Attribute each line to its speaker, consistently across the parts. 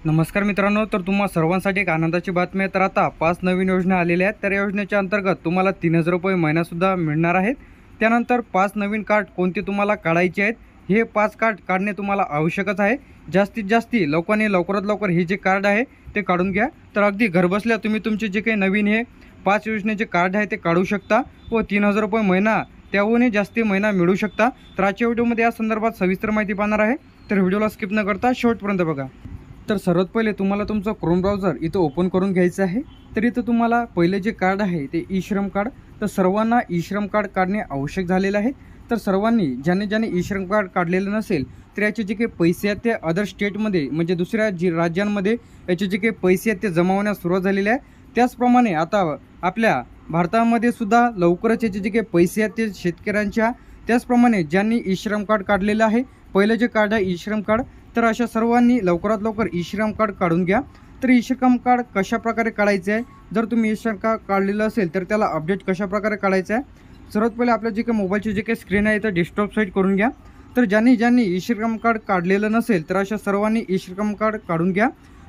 Speaker 1: नमस्कार मित्रांनो, तर तुम्हा सर्वांसाठी एक आनंदाची बातमी आहे। तर आता 5 नवीन योजना आलेल्या आहेत। तर या योजनेच्या अंतर्गत तुम्हाला 3000 रुपये महिनासुद्धा मिळणार आहेत। त्यानंतर 5 नवीन कार्ड कोणते तुम्हाला काढायचे आहेत, हे 5 कार्ड काढणे तुम्हाला आवश्यकच आहे। जास्तीत जास्त लोकांनी लवकरात लवकर हे जे कार्ड आहे ते काढून घ्या। तर अगदी घरबसल्या तुम्ही तुमचे जे काही नवीन हे 5 योजनेचे कार्ड आहे ते काढू शकता व 3000 रुपये महिना त्याहूनही जास्त महिना मिळू शकता। तर आजच्या व्हिडिओमध्ये या संदर्भात सविस्तर माहिती पाहणार आहे, तर व्हिडिओला स्किप न करता शेवटपर्यंत बघा। तर सर्वात पहिले तुम्हाला तुमचं क्रोम ब्राउझर इथं ओपन करून घ्यायचं आहे। तर इथं तुम्हाला पहिले जे कार्ड आहे ते ई श्रम कार्ड, तर सर्वांना ई श्रम कार्ड काढणे आवश्यक झालेलं आहे। तर सर्वांनी ज्याने ई श्रम कार्ड काढलेलं नसेल तर याचे जे काही पैसे आहेत ते अदर स्टेटमध्ये म्हणजे दुसऱ्या राज्यांमध्ये याचे जे काही पैसे आहेत ते जमा होण्यास सुरुवात झालेली आहे। त्याचप्रमाणे आता आपल्या भारतामध्ये सुद्धा लवकरच याचे जे काही पैसे आहेत ते शेतकऱ्यांच्या, त्याचप्रमाणे ज्यांनी ई श्रम कार्ड काढलेलं आहे, पहिलं जे कार्ड आहे ई श्रम कार्ड, तर अशा सर्वांनी लवकरात लवकर ई श्रम कार्ड काढून घ्या। तर ई श्रम कार्ड कशा प्रकारे काढायचे आहे, जर तुम्ही ई श्रम कार्ड काढलेलं असेल तर त्याला अपडेट कशा प्रकारे काढायचं आहे। सर्वात पहिले आपल्या जे काही मोबाईलची जे काही स्क्रीन आहे तर डेस्कटॉप साईड करून घ्या। तर ज्यांनी ई श्रम कार्ड काढलेलं नसेल तर अशा सर्वांनी ई श्रम कार्ड काढून घ्या।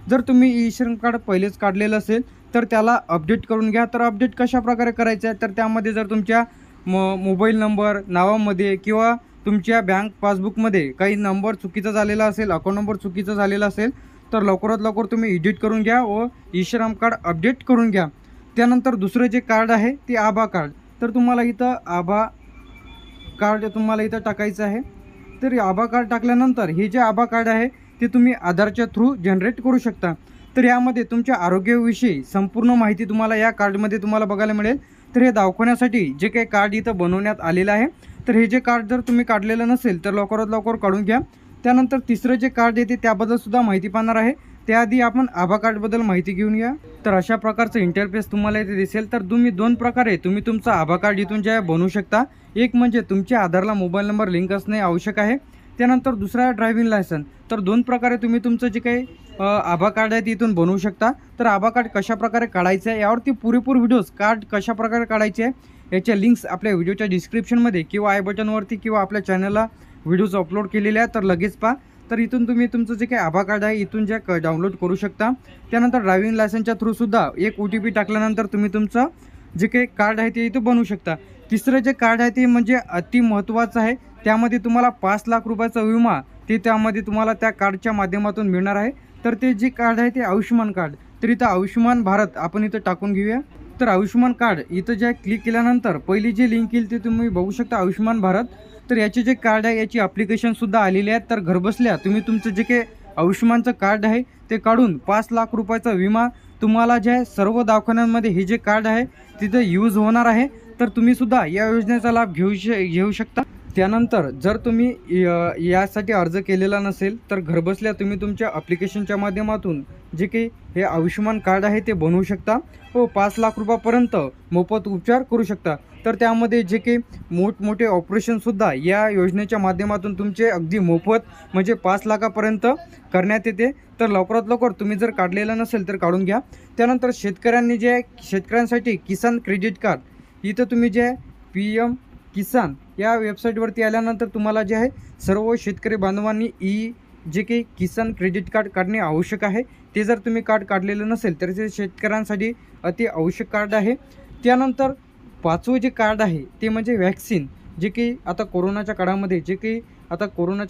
Speaker 1: जर तुम्ही ई श्रम कार्ड पहिलेच काढलेलं असेल तर त्याला अपडेट करून घ्या। तर अपडेट कशा प्रकारे करायचं आहे, तर त्यामध्ये जर तुमच्या मोबाईल नंबर नावामध्ये किंवा तुमच्या बँक पासबुकमध्ये काही नंबर चुकीचा झालेला असेल, अकाउंट नंबर चुकीचा झालेला असेल, तर लवकरात लवकर तुम्ही एडिट करून घ्या व ई श्रम कार्ड अपडेट करून घ्या। त्यानंतर दुसरं जे कार्ड आहे ते आभा कार्ड, तर तुम्हाला इथं आभा कार्ड तुम्हाला इथं टाकायचं आहे। तर आभा कार्ड टाकल्यानंतर हे जे आभा कार्ड आहे ते तुम्ही आधारच्या थ्रू जनरेट करू शकता। तर यामध्ये तुमच्या आरोग्याविषयी संपूर्ण माहिती तुम्हाला या कार्डमध्ये तुम्हाला बघायला मिळेल। तर हे दाखवण्यासाठी जे काही कार्ड इथं बनवण्यात आलेलं आहे, तर हे जे कार्ड जर तुम्ही काढलेलं नसेल तर लवकरात लवकर काढून घ्या। त्यानंतर तिसरं जे कार्ड येते त्याबद्दल सुद्धा माहिती पाहणार आहे, त्याआधी आपण आभा कार्डबद्दल माहिती घेऊन घ्या। तर अशा प्रकारचं इंटरफेस तुम्हाला इथे दिसेल। तर तुम्ही दोन प्रकारे तुम्ही तुमचं आभा कार्ड इथून जे बनवू शकता। एक म्हणजे तुमच्या आधारला मोबाईल नंबर लिंक असणे आवश्यक आहे, त्यानंतर दुसरा ड्रायव्हिंग लायसन। तर दोन प्रकारे तुम्ही तुमचं जे काही आभा कार्ड आहे ते इथून बनवू शकता। तर आभा कार्ड कशा प्रकारे काढायचं आहे यावरती पुरेपूर व्हिडिओज कार्ड कशा प्रकारे काढायचे आहे याच्या लिंक्स आपल्या व्हिडिओच्या डिस्क्रिप्शनमध्ये किंवा आय बटनवरती किंवा आपल्या चॅनलला व्हिडिओज अपलोड केलेले आहेत, तर लगेच पहा। तर इथून तुम्ही तुमचं जे काही आभा कार्ड आहे इथून जे डाउनलोड करू शकता। त्यानंतर ड्रायव्हिंग लायसनच्या थ्रूसुद्धा एक OTP टाकल्यानंतर तुम्ही तुमचं जे काही कार्ड आहे ते इथं बनवू शकता। तिसरं जे कार्ड आहे ते म्हणजे अति महत्त्वाचं आहे, त्यामध्ये तुम्हाला 5 लाख रुपयाचा विमा ते त्यामध्ये तुम्हाला त्या कार्डच्या माध्यमातून मिळणार आहे। तर ते जे कार्ड आहे ते आयुष्यमान कार्ड, तर इथं आयुष्यमान भारत आपण इथं टाकून घेऊया। तर आयुष्यमान कार्ड इथं जे क्लिक केल्यानंतर पहिली जी लिंक येईल ते तुम्ही बघू शकता आयुष्यमान भारत। तर याचे जे कार्ड आहे याची ॲप्लिकेशनसुद्धा आलेली आहे। तर घरबसल्या तुम्ही तुमचं जे काही आयुष्यमानचं कार्ड आहे ते काढून 5 लाख रुपयाचा विमा तुम्हाला जे आहे सर्व दवाखान्यांमध्ये हे जे कार्ड आहे तिथं यूज होणार आहे। तर तुम्हीसुद्धा या योजनेचा लाभ घेऊ शकता। त्यानंतर जर तुम्ही यासाठी अर्ज केलेला नसेल तर घरबसल्या तुम्ही तुमच्या ॲप्लिकेशनच्या माध्यमातून जे काही हे आयुष्यमान कार्ड आहे ते बनवू शकता व 5 लाख रुपयापर्यंत मोफत उपचार करू शकता। तर त्यामध्ये जे काही मोठमोठे ऑपरेशनसुद्धा या योजनेच्या माध्यमातून तुमचे अगदी मोफत म्हणजे 5 लाखापर्यंत करण्यात येते। तर लवकरात लवकर तुम्ही जर काढलेलं नसेल तर काढून घ्या। त्यानंतर शेतकऱ्यांनी जे शेतकऱ्यांसाठी किसान क्रेडिट कार्ड, इथं तुम्ही जे PM किसान या वेबसाईटवरती आल्यानंतर तुम्हाला जे आहे सर्व शेतकरी बांधवांनी जे काही किसान क्रेडिट कार्ड काढणे आवश्यक आहे। ते जर तुम्ही कार्ड काढलेलं नसेल तर ते शेतकऱ्यांसाठी अति आवश्यक कार्ड आहे। त्यानंतर 5वं जे कार्ड आहे ते म्हणजे व्हॅक्सिन, जे की आता कोरोनाच्या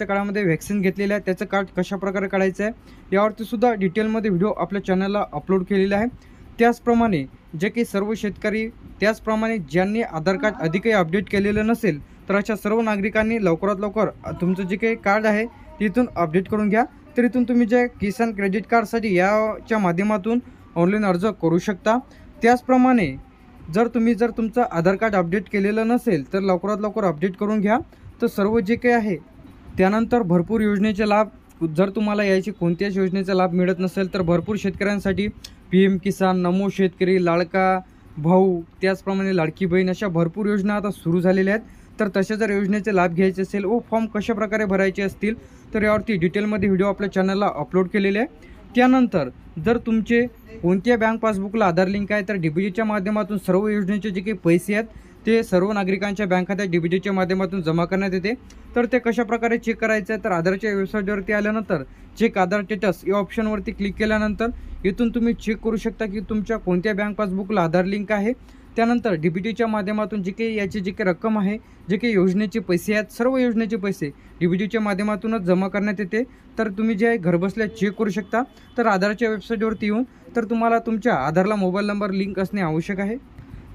Speaker 1: काळामध्ये व्हॅक्सिन घेतलेलं आहे त्याचं कार्ड कशा प्रकारे काढायचं आहे यावरती सुद्धा डिटेलमध्ये व्हिडिओ आपल्या चॅनलला अपलोड केलेला आहे। त्याचप्रमाणे जे काही सर्व शेतकरी, त्याचप्रमाणे ज्यांनी आधार कार्ड आधी काही अपडेट केलेलं नसेल तर अशा सर्व नागरिकांनी लवकरात लवकर तुमचं जे काही कार्ड आहे तिथून अपडेट करून घ्या। तर इथून तुम्ही जे किसान क्रेडिट कार्डसाठी याच्या माध्यमातून ऑनलाईन अर्ज करू शकता। त्याचप्रमाणे जर तुमचं आधार कार्ड अपडेट केलेलं नसेल तर लवकरात लवकर अपडेट करून घ्या। तर सर्व जे काही आहे त्यानंतर भरपूर योजनेचे लाभ, जर तुम्हाला याची कोणत्याच योजनेचा लाभ मिळत नसेल तर भरपूर शेतकऱ्यांसाठी PM किसान, नमो शेतकरी, लाडका भाऊ, त्याचप्रमाणे लाडकी बहीण अशा भरपूर योजना आता सुरू झालेल्या आहेत। तर तशा जर योजनेचे लाभ घ्यायचे असेल व फॉर्म कशा प्रकारे भरायचे असतील तर यावरती डिटेलमध्ये व्हिडिओ आपल्या चॅनलला अपलोड केलेले आहे। त्यानंतर जर तुमचे कोणत्या बँक पासबुकला आधार लिंक आहे तर DBTच्या माध्यमातून सर्व योजनेचे जे काही पैसे आहेत ते सर्व नागरिकांच्या बँक खात्यात DBTच्या माध्यमातून जमा करण्यात येते. तर ते कशाप्रकारे चेक करायचं आहे, तर आधारच्या वेबसाईटवरती आल्यानंतर चेक आधार स्टेटस या ऑप्शनवरती क्लिक केल्यानंतर इथून तुम्ही चेक करू शकता की तुमच्या कोणत्या बँक पासबुकला आधार लिंक आहे. त्यानंतर DBTच्या माध्यमातून जी काही याची जी काही रक्कम आहे, जे काही योजनेचे पैसे आहेत, सर्व योजनेचे पैसे DBTच्या माध्यमातूनच जमा करण्यात येते. तर तुम्ही जे आहे घरबसल्या चेक करू शकता. तर आधारच्या वेबसाईटवरती येऊन तर तुम्हाला तुमच्या आधारला मोबाईल नंबर लिंक असणे आवश्यक आहे.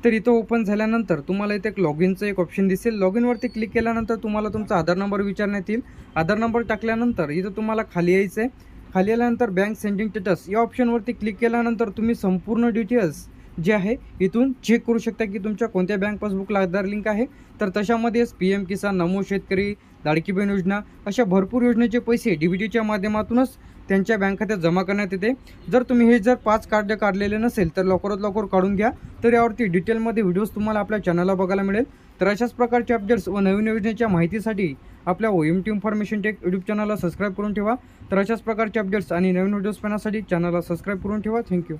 Speaker 1: तर इथं ओपन झाल्यानंतर तुम्हाला इथे एक लॉगिनचं एक ऑप्शन दिसेल. लॉगिनवरती क्लिक केल्यानंतर तुम्हाला तुमचा आधार नंबर विचारण्यात येईल. आधार नंबर टाकल्यानंतर इथं तुम्हाला खाली यायचं आहे. खाली आल्यानंतर बँक सेंडिंग स्टेटस या ऑप्शनवरती क्लिक केल्यानंतर तुम्ही संपूर्ण डिटेल्स जे आहे इथून चेक करू शकता की तुमच्या कोणत्या बँक पासबुकला आधार लिंक आहे. तर तशामध्येच PM किसान, नमो शेतकरी, लाडकी बहीण योजना अशा भरपूर योजनेचे पैसे DBTच्या माध्यमातूनच त्यांच्या बँक खात्यात जमा करण्यात येते. जर तुम्ही हे 5 कार्ड काढलेले नसेल तर लवकरात लवकर काढून घ्या. तर यावरती डिटेलमध्ये व्हिडिओज तुम्हाला आपल्या चॅनलला बघायला मिळेल. तर अशाच प्रकारचे अपडेट्स व नवीन योजनेच्या माहितीसाठी आपल्या OMT इन्फॉर्मेशन टेक यूट्यूब चॅनलला सबस्क्राईब करून ठेवा. तर अशाच प्रकारचे अपडेट्स आणि नवीन व्हिडिओज पाहण्यासाठी चॅनलला सबस्क्राईब करून ठेवा. थँक्यू.